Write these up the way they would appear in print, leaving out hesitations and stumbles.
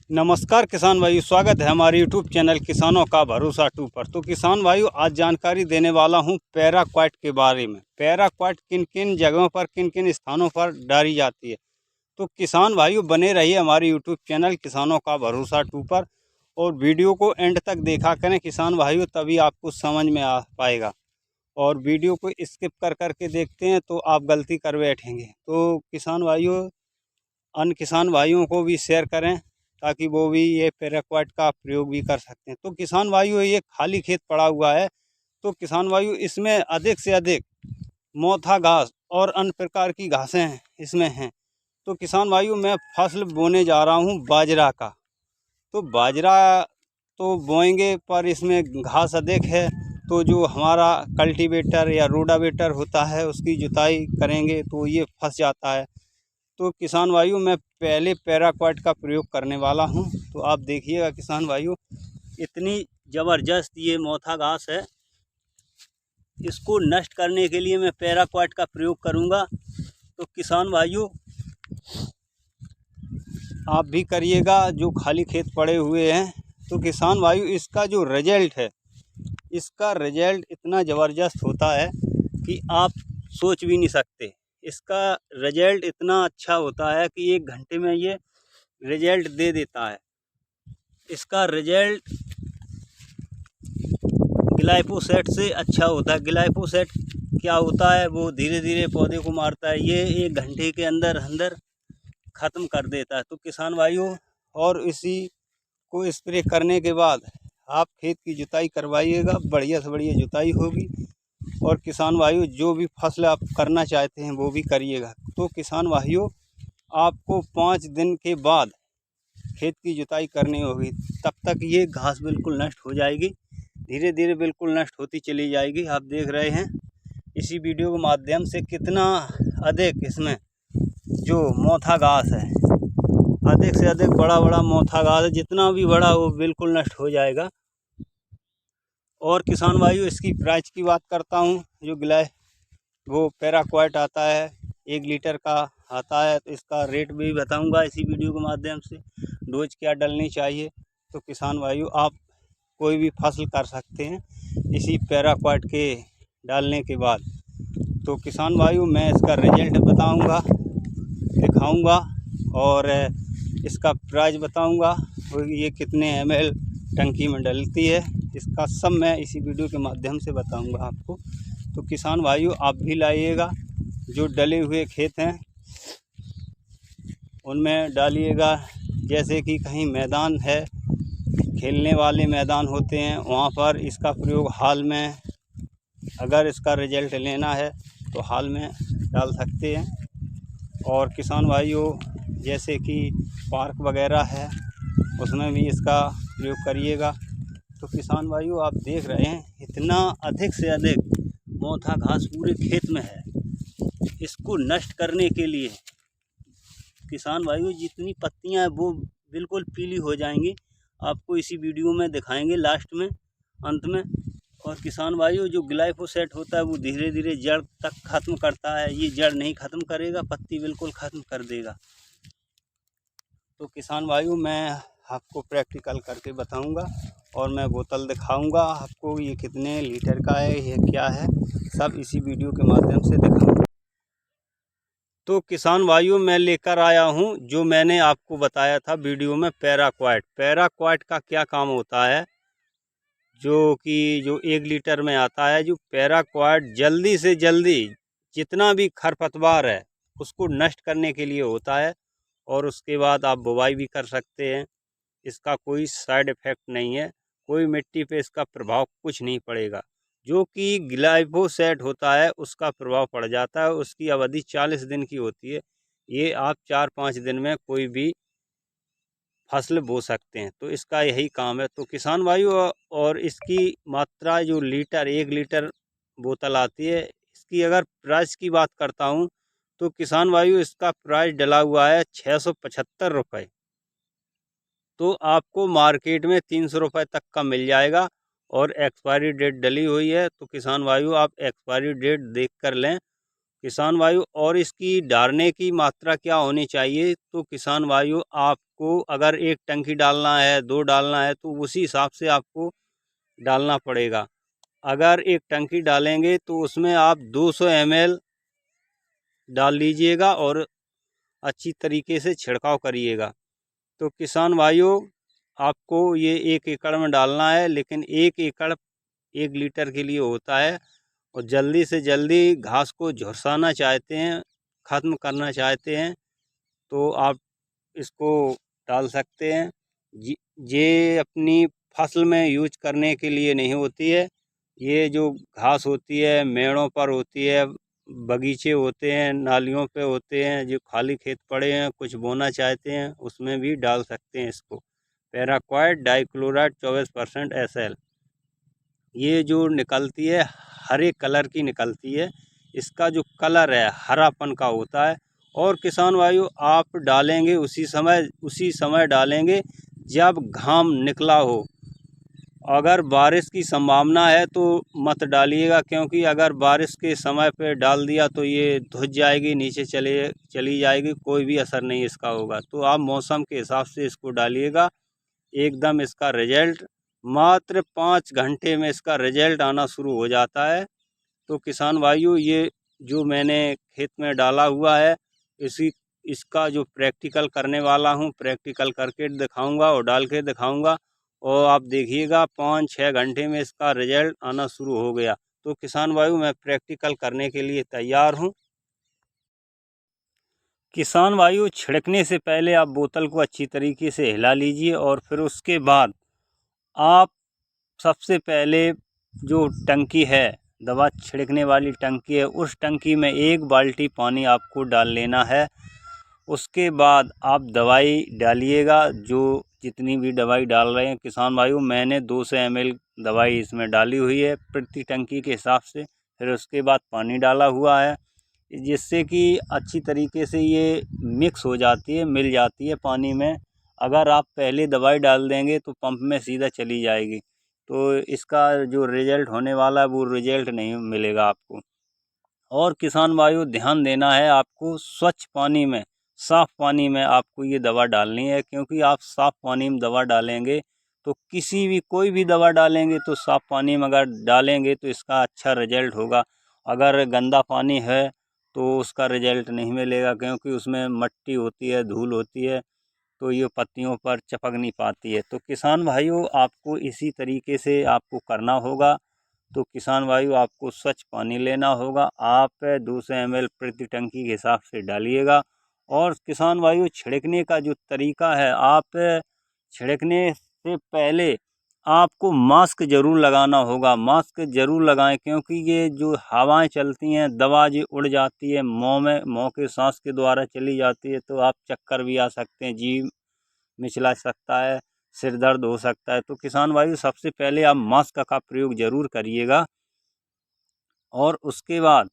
नमस्कार किसान भाई, स्वागत है हमारे यूट्यूब चैनल किसानों का भरोसा 2 पर। तो किसान भाइयों, आज जानकारी देने वाला हूं पैराक्वाट के बारे में। पैराक्वाट किन किन जगहों पर, किन किन स्थानों पर डाली जाती है। तो किसान भाइयों, बने रहिए हमारे यूट्यूब चैनल किसानों का भरोसा 2 पर और वीडियो को एंड तक देखा करें किसान भाइयों, तभी आपको समझ में आ पाएगा। और वीडियो को स्किप कर करके देखते हैं तो आप गलती कर बैठेंगे। तो किसान भाइयों, अन्य किसान भाइयों को भी शेयर करें ताकि वो भी ये पैराक्वाट का प्रयोग भी कर सकते हैं। तो किसान भाइयों, ये खाली खेत पड़ा हुआ है। तो किसान भाइयों, इसमें अधिक से अधिक मोथा घास और अन्य प्रकार की घासें इसमें हैं। तो किसान भाइयों, मैं फसल बोने जा रहा हूँ बाजरा का। तो बाजरा तो बोएंगे, पर इसमें घास अधिक है। तो जो हमारा कल्टीवेटर या रोटावेटर होता है, उसकी जुताई करेंगे तो ये फंस जाता है। तो किसान भाइयों, मैं पहले पैराक्वाट का प्रयोग करने वाला हूं। तो आप देखिएगा किसान भाइयों, इतनी ज़बरदस्त ये मोथा घास है। इसको नष्ट करने के लिए मैं पैराक्वाट का प्रयोग करूंगा। तो किसान भाइयों, आप भी करिएगा जो खाली खेत पड़े हुए हैं। तो किसान भाइयों, इसका जो रिजल्ट है, इसका रिजल्ट इतना ज़बरदस्त होता है कि आप सोच भी नहीं सकते। इसका रिजल्ट इतना अच्छा होता है कि 1 घंटे में ये रिजल्ट दे देता है। इसका रिजल्ट ग्लाइफोसेट से अच्छा होता है। ग्लाइफोसेट क्या होता है, वो धीरे धीरे पौधे को मारता है। ये 1 घंटे के अंदर अंदर ख़त्म कर देता है। तो किसान भाइयों, और इसी को स्प्रे करने के बाद आप खेत की जुताई करवाइएगा, बढ़िया से बढ़िया जुताई होगी। और किसान भाइयों, जो भी फसल आप करना चाहते हैं वो भी करिएगा। तो किसान भाइयों, आपको 5 दिन के बाद खेत की जुताई करनी होगी। तब तक ये घास बिल्कुल नष्ट हो जाएगी, धीरे धीरे बिल्कुल नष्ट होती चली जाएगी। आप देख रहे हैं इसी वीडियो के माध्यम से कितना अधिक इसमें जो मोथा घास है, अधिक से अधिक बड़ा बड़ा मोथा घास है। जितना भी बड़ा वो बिल्कुल नष्ट हो जाएगा। और किसान भाइयों, इसकी प्राइस की बात करता हूँ। जो वो पैराक्वाट आता है, 1 लीटर का आता है। तो इसका रेट भी बताऊंगा इसी वीडियो के माध्यम से, डोज क्या डलनी चाहिए। तो किसान भाइयों, आप कोई भी फसल कर सकते हैं इसी पैराक्वाट के डालने के बाद। तो किसान भाइयों, मैं इसका रिजल्ट बताऊंगा, दिखाऊंगा और इसका प्राइस बताऊंगा और ये कितने ml टंकी में डलती है, इसका सब मैं इसी वीडियो के माध्यम से बताऊंगा आपको। तो किसान भाइयों, आप भी लाइएगा। जो डले हुए खेत हैं उनमें डालिएगा। जैसे कि कहीं मैदान है, खेलने वाले मैदान होते हैं, वहाँ पर इसका प्रयोग हाल में, अगर इसका रिजल्ट लेना है तो हाल में डाल सकते हैं। और किसान भाइयों, जैसे कि पार्क वगैरह है, उसमें भी इसका प्रयोग करिएगा। तो किसान भाइयों, आप देख रहे हैं इतना अधिक से अधिक मोथा घास पूरे खेत में है। इसको नष्ट करने के लिए किसान भाइयों, जितनी पत्तियां हैं वो बिल्कुल पीली हो जाएंगी। आपको इसी वीडियो में दिखाएंगे लास्ट में, अंत में। और किसान भाइयों, जो ग्लाइफोसेट होता है वो धीरे धीरे जड़ तक ख़त्म करता है। ये जड़ नहीं ख़त्म करेगा, पत्ती बिल्कुल ख़त्म कर देगा। तो किसान भाइयों, मैं आपको प्रैक्टिकल करके बताऊंगा और मैं बोतल दिखाऊंगा आपको, ये कितने लीटर का है, ये क्या है, सब इसी वीडियो के माध्यम से दिखाऊंगा। तो किसान भाइयों, मैं लेकर आया हूं जो मैंने आपको बताया था वीडियो में, पैराक्वाट। पैराक्वाट का क्या काम होता है, जो 1 लीटर में आता है। जो पैराक्वाट जल्दी से जल्दी जितना भी खरपतवार है उसको नष्ट करने के लिए होता है। और उसके बाद आप बुवाई भी कर सकते हैं। इसका कोई साइड इफ़ेक्ट नहीं है, कोई मिट्टी पे इसका प्रभाव कुछ नहीं पड़ेगा। जो कि ग्लाइफोसेट होता है उसका प्रभाव पड़ जाता है। उसकी अवधि 40 दिन की होती है। ये आप 4-5 दिन में कोई भी फसल बो सकते हैं। तो इसका यही काम है। तो किसान भाइयों, और इसकी मात्रा जो 1 लीटर बोतल आती है, इसकी अगर प्राइस की बात करता हूँ तो किसान भाइयों, इसका प्राइस डला हुआ है 675 रुपये। तो आपको मार्केट में 300 रुपये तक का मिल जाएगा। और एक्सपायरी डेट डली हुई है। तो किसान भाइयों, आप एक्सपायरी डेट देख कर लें किसान भाइयों। और इसकी डालने की मात्रा क्या होनी चाहिए, तो किसान भाइयों, आपको अगर 1 टंकी डालना है, 2 डालना है, तो उसी हिसाब से आपको डालना पड़ेगा। अगर 1 टंकी डालेंगे तो उसमें आप 200 ml डाल लीजिएगा और अच्छी तरीके से छिड़काव करिएगा। तो किसान भाइयों, आपको ये 1 एकड़ में डालना है, लेकिन 1 एकड़ 1 लीटर के लिए होता है। और जल्दी से जल्दी घास को झुरसाना चाहते हैं, ख़त्म करना चाहते हैं, तो आप इसको डाल सकते हैं। ये अपनी फसल में यूज करने के लिए नहीं होती है। ये जो घास होती है, मेड़ों पर होती है, बगीचे होते हैं, नालियों पे होते हैं, जो खाली खेत पड़े हैं, कुछ बोना चाहते हैं, उसमें भी डाल सकते हैं इसको। Paraquat dichloride 24% SL। ये जो निकलती है हरे कलर की निकलती है। इसका जो कलर है हरापन का होता है। और किसान भाइयों, आप डालेंगे उसी समय डालेंगे जब घाम निकला हो। अगर बारिश की संभावना है तो मत डालिएगा, क्योंकि अगर बारिश के समय पे डाल दिया तो ये धुस जाएगी, नीचे चली जाएगी, कोई भी असर नहीं इसका होगा। तो आप मौसम के हिसाब से इसको डालिएगा। एकदम इसका रिजल्ट मात्र 5 घंटे में इसका रिजल्ट आना शुरू हो जाता है। तो किसान भाइयों, ये जो मैंने खेत में डाला हुआ है, इसका जो प्रैक्टिकल करने वाला हूँ, प्रैक्टिकल करके दिखाऊंगा और डाल के दिखाऊंगा। और आप देखिएगा 5-6 घंटे में इसका रिजल्ट आना शुरू हो गया। तो किसान भाइयों, मैं प्रैक्टिकल करने के लिए तैयार हूँ। किसान भाइयों, छिड़कने से पहले आप बोतल को अच्छी तरीके से हिला लीजिए और फिर उसके बाद आप सबसे पहले जो टंकी है, दवा छिड़कने वाली टंकी है, उस टंकी में 1 बाल्टी पानी आपको डाल लेना है। उसके बाद आप दवाई डालिएगा, जो जितनी भी दवाई डाल रहे हैं किसान भाइयों, मैंने 200 ml दवाई इसमें डाली हुई है प्रति टंकी के हिसाब से। फिर उसके बाद पानी डाला हुआ है, जिससे कि अच्छी तरीके से ये मिक्स हो जाती है, मिल जाती है पानी में। अगर आप पहले दवाई डाल देंगे तो पंप में सीधा चली जाएगी, तो इसका जो रिज़ल्ट होने वाला है वो रिज़ल्ट नहीं मिलेगा आपको। और किसान भाइयों, ध्यान देना है आपको, स्वच्छ पानी में, साफ़ पानी में आपको ये दवा डालनी है, क्योंकि आप साफ़ पानी में दवा डालेंगे तो कोई भी दवा डालेंगे तो साफ़ पानी में अगर डालेंगे तो इसका अच्छा रिजल्ट होगा। अगर गंदा पानी है तो उसका रिजल्ट नहीं मिलेगा, क्योंकि उसमें मिट्टी होती है, धूल होती है, तो ये पत्तियों पर चिपक नहीं पाती है। तो किसान भाइयों, आपको इसी तरीके से आपको करना होगा। तो किसान भाइयों, आपको स्वच्छ पानी लेना होगा। आप 200 ml प्रति टंकी के हिसाब से डालिएगा। और किसान भाइयों, छिड़कने का जो तरीका है, आप छिड़कने से पहले आपको मास्क ज़रूर लगाना होगा। मास्क ज़रूर लगाएं, क्योंकि ये जो हवाएं चलती हैं, दवा ये उड़ जाती है, मुँह के सांस के द्वारा चली जाती है, तो आप चक्कर भी आ सकते हैं, जी मिचला सकता है, सिर दर्द हो सकता है। तो किसान भाइयों, सबसे पहले आप मास्क का प्रयोग ज़रूर करिएगा। और उसके बाद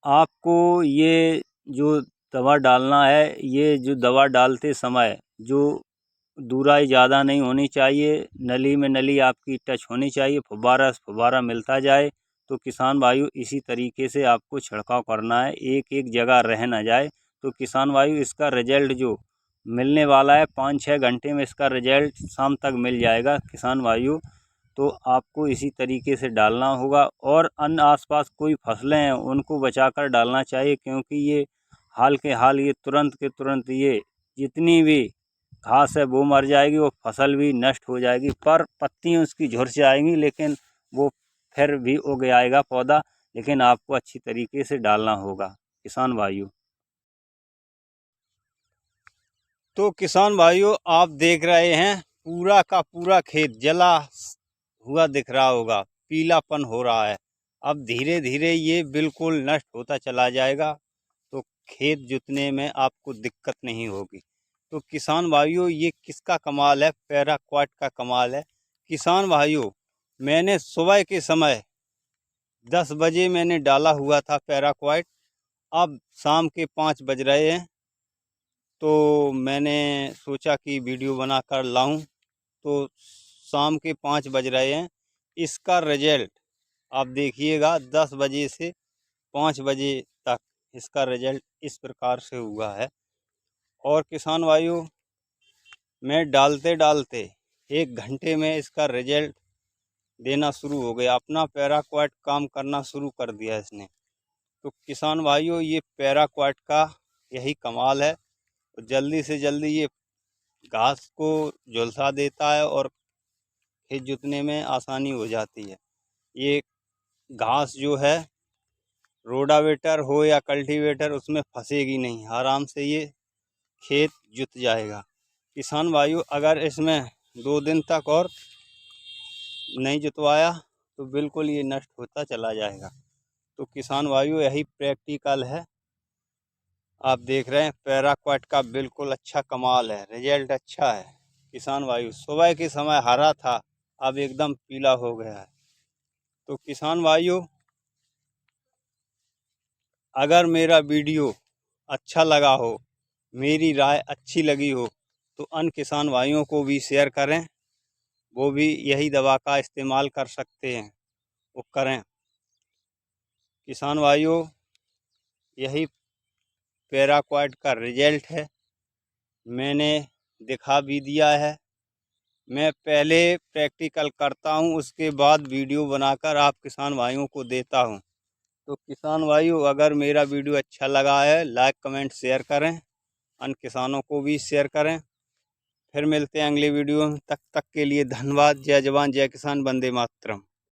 आपको ये जो दवा डालना है, ये जो दवा डालते समय जो दूराई ज़्यादा नहीं होनी चाहिए, नली में नली आपकी टच होनी चाहिए, फुब्बारा से फुब्बारा मिलता जाए। तो किसान भाइयों, इसी तरीके से आपको छिड़काव करना है, एक जगह रह ना जाए। तो किसान भाइयों, इसका रिजल्ट जो मिलने वाला है, 5-6 घंटे में इसका रिजल्ट शाम तक मिल जाएगा किसान भाइयों। तो आपको इसी तरीके से डालना होगा। और अन्य आसपास कोई फसलें हैं उनको बचाकर डालना चाहिए, क्योंकि ये हाल के हाल ये तुरंत के तुरंत ये जितनी भी घास है वो मर जाएगी, वो फसल भी नष्ट हो जाएगी, पर पत्तियाँ उसकी झुर जाएंगी, लेकिन वो फिर भी उग आएगा पौधा। लेकिन आपको अच्छी तरीके से डालना होगा किसान भाइयों। तो किसान भाइयों, आप देख रहे हैं पूरा का पूरा खेत जला हुआ दिख रहा होगा, पीलापन हो रहा है। अब धीरे धीरे ये बिल्कुल नष्ट होता चला जाएगा, तो खेत जोतने में आपको दिक्कत नहीं होगी। तो किसान भाइयों, ये किसका कमाल है? पैराक्वाट का कमाल है। किसान भाइयों, मैंने सुबह के समय 10 बजे मैंने डाला हुआ था पैराक्वाट। अब शाम के 5 बज रहे हैं, तो मैंने सोचा कि वीडियो बनाकर लाऊं। तो शाम के 5 बज रहे हैं, इसका रिजल्ट आप देखिएगा। 10 बजे से 5 बजे तक इसका रिजल्ट इस प्रकार से हुआ है। और किसान भाइयों, में डालते डालते 1 घंटे में इसका रिजल्ट देना शुरू हो गया। अपना पैराक्वाट काम करना शुरू कर दिया इसने। तो किसान भाइयों, ये पैराक्वाट का यही कमाल है। जल्दी से जल्दी ये घास को झुलसा देता है और खेत जोतने में आसानी हो जाती है। ये घास जो है रोडावेटर हो या कल्टीवेटर उसमें फंसेगी नहीं, आराम से ये खेत जुत जाएगा। किसान भाइयों, अगर इसमें 2 दिन तक और नहीं जुतवाया तो बिल्कुल ये नष्ट होता चला जाएगा। तो किसान भाइयों, यही प्रैक्टिकल है। आप देख रहे हैं पैराक्वाट का बिल्कुल अच्छा कमाल है, रिजल्ट अच्छा है। किसान भाइयों, सुबह के समय हरा था, अब एकदम पीला हो गया है। तो किसान भाइयों, अगर मेरा वीडियो अच्छा लगा हो, मेरी राय अच्छी लगी हो, तो अन्य किसान भाइयों को भी शेयर करें। वो भी यही दवा का इस्तेमाल कर सकते हैं, वो करें। किसान भाइयों, यही पैराक्वाट का रिजल्ट है, मैंने दिखा भी दिया है। मैं पहले प्रैक्टिकल करता हूँ, उसके बाद वीडियो बनाकर आप किसान भाइयों को देता हूँ। तो किसान भाइयों, अगर मेरा वीडियो अच्छा लगा है, लाइक कमेंट शेयर करें, अन्य किसानों को भी शेयर करें। फिर मिलते हैं अगले वीडियो में, तब तक के लिए धन्यवाद। जय जवान जय किसान, वंदे मातरम।